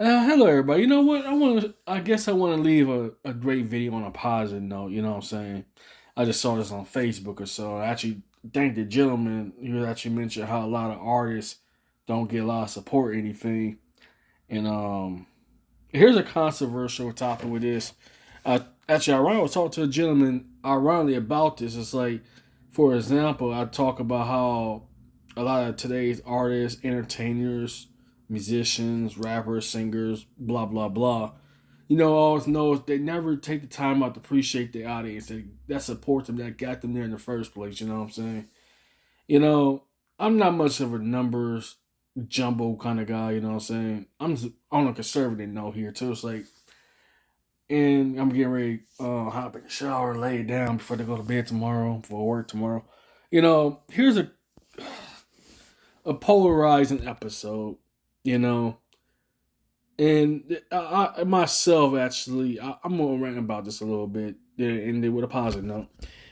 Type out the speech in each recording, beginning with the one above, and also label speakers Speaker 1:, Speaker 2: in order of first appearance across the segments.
Speaker 1: Hello, everybody. You know what? I guess I want to leave a great video on a positive note. You know what I'm saying? I just saw this on Facebook or so. I actually thank the gentleman who actually mentioned how a lot of artists don't get a lot of support or anything. And here's a controversial topic with this. I was talking to a gentleman ironically about this. It's like, for example, I talk about how a lot of today's artists, entertainers, musicians, rappers, singers, blah blah blah. Always knows they never take the time out to appreciate the audience that supports them, that got them there in the first place. You know what I'm saying? You know, I'm not much of a numbers jumbo kind of guy. You know what I'm saying? I'm just on a conservative note here too. It's like, and I'm getting ready hop in the shower, lay it down before they go to bed tomorrow for work tomorrow. Here's a polarizing episode. You know, and I myself actually I'm gonna rant about this a little bit and then with a positive note.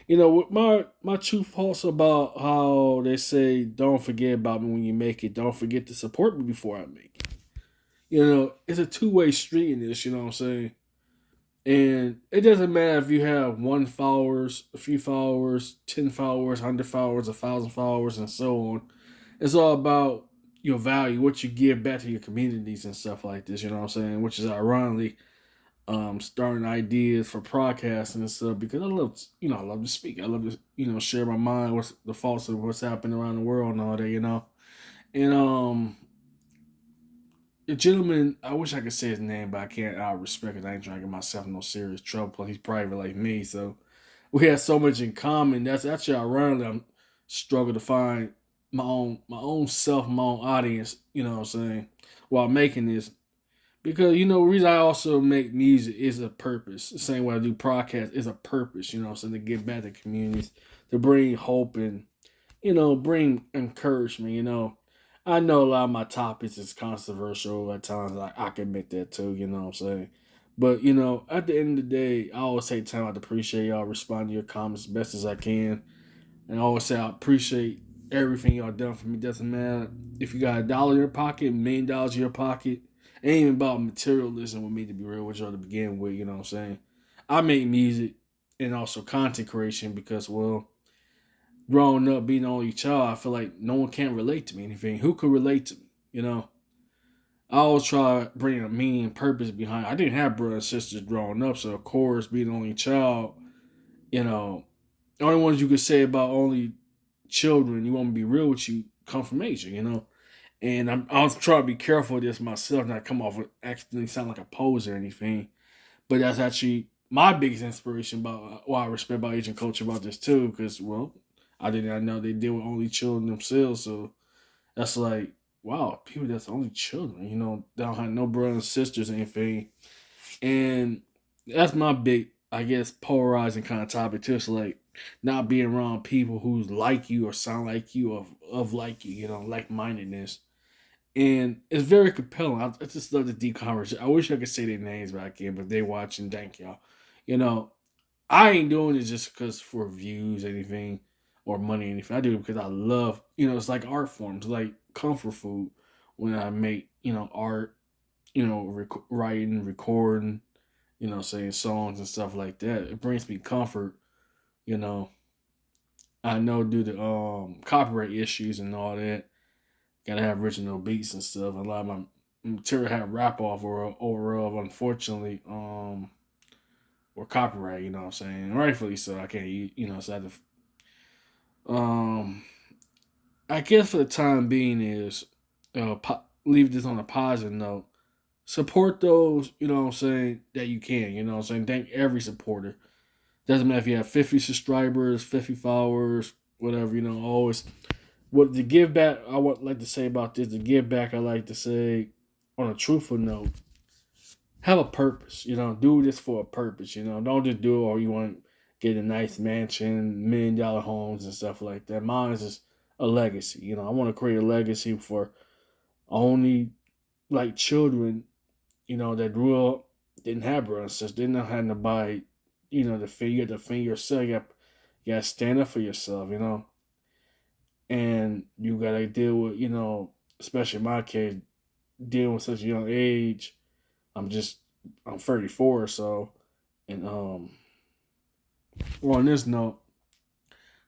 Speaker 1: With my true thoughts about how they say don't forget about me when you make it, don't forget to support me before I make it. It's a two-way street in this. You know what I'm saying? And it doesn't matter if you have one followers, a few followers, 10 followers, 100 followers, 1,000 followers, and so on. It's all about your value, what you give back to your communities and stuff like this. You know what I'm saying? Which is ironically starting ideas for podcasting and stuff because I love to speak. I love to, share my mind, what's the thoughts of what's happening around the world and all that. And the gentleman, I wish I could say his name, but I can't. I respect it. I ain't trying to get myself in no serious trouble. Plus, he's private like me, so we have so much in common. That's actually ironically, I'm struggle to find my own self, my own audience. You know what I'm saying? While making this, because the reason I also make music is a purpose. The same way I do podcasts is a purpose. You know what I'm saying? To give back to communities, to bring hope and bring encouragement. I know a lot of my topics is controversial at times. I can admit that too. You know what I'm saying? But at the end of the day, I always take time out to appreciate y'all, respond to your comments as best as I can, and I always say I appreciate everything y'all done for me. Doesn't matter if you got $1 in your pocket, $1 million in your pocket. It ain't even about materialism with me, to be real with y'all to begin with. You know what I'm saying? I make music and also content creation because, well, growing up being the only child, I feel like no one can relate to me. Anything, who could relate to me? I always try bringing a meaning and purpose behind. I didn't have brothers and sisters growing up, so of course, being the only child, you know, the only ones you could say about only children, you want me to be real with you, come from Asia. And I was trying to be careful of this myself, not come off with accidentally sound like a poser or anything. But that's actually my biggest inspiration about why I respect about Asian culture about this too, because well, I did not know they deal with only children themselves. So that's like, wow, people that's only children, they don't have no brothers and sisters or anything. And that's my big, I guess, polarizing kind of topic too. It's like not being around people who like you or sound like you of like you, like mindedness. And it's very compelling. I just love the deep conversation. I wish I could say their names back in, but they watching. Thank y'all. You know, I ain't doing it just because for views, anything, or money, anything. I do it because I love. It's like art forms, like comfort food. When I make art, writing, recording, saying songs and stuff like that, it brings me comfort. You know, I know due to copyright issues and all that, gotta have original beats and stuff. A lot of my material had rap off or overall, unfortunately, or copyright. You know what I'm saying? And rightfully so. I can't, so I had to, I guess for the time being is, leave this on a positive note. Support those, what I'm saying, that you can. You know what I'm saying? Thank every supporter. Doesn't matter if you have 50 subscribers, 50 followers, whatever. Always what the give back I would like to say about this, the give back I like to say on a truthful note, have a purpose, do this for a purpose, don't just do it or you want to get a nice mansion, $1 million homes and stuff like that. Mine is just a legacy, I want to create a legacy for only like children, that grew up, didn't have brothers, sisters, didn't know how to buy, the figure, you got to fend yourself, you got to stand up for yourself, and you gotta deal with, especially in my case, dealing with such a young age. I'm 34 or so, and well, on this note,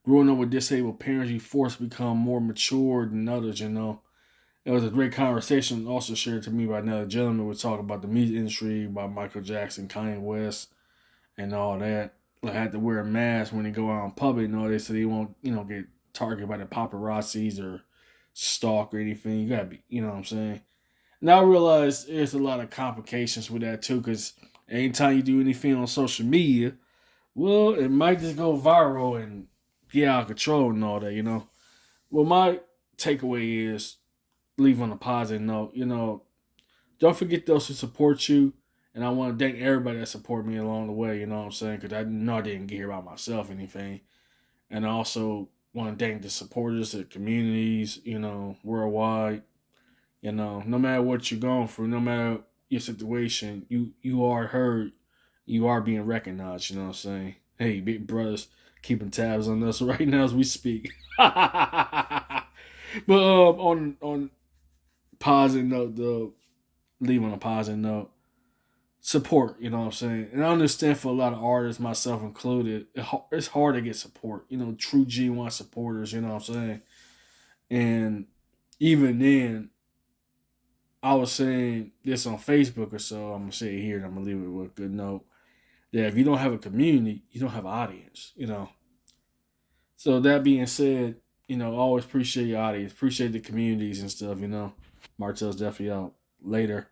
Speaker 1: growing up with disabled parents, you forced to become more mature than others. It was a great conversation also shared to me by another gentleman. We talk about the music industry, about Michael Jackson, Kanye West, and all that. Like, had to wear a mask when they go out in public. They said they won't, get targeted by the paparazzis or stalk or anything. You gotta be, you know what I'm saying? Now I realize there's a lot of complications with that too, because anytime you do anything on social media, well, it might just go viral and get out of control and all that. Well, my takeaway is leave on a positive note. Don't forget those who support you. And I want to thank everybody that support me along the way. You know what I'm saying? Because I know I didn't get here by myself or anything. And I also want to thank the supporters, the communities, worldwide. No matter what you're going through, no matter your situation, you are heard. You are being recognized. You know what I'm saying? Hey, big brothers, keeping tabs on us right now as we speak. But on positive note, though, leave on a positive note. Support, you know what I'm saying? And I understand for a lot of artists, myself included, it's hard to get support. True G1 supporters, you know what I'm saying? And even then, I was saying this on Facebook or so. I'm gonna say it here, and I'm gonna leave it with a good note. That if you don't have a community, you don't have an audience. So that being said, always appreciate your audience, appreciate the communities and stuff. Martell's definitely out. Later.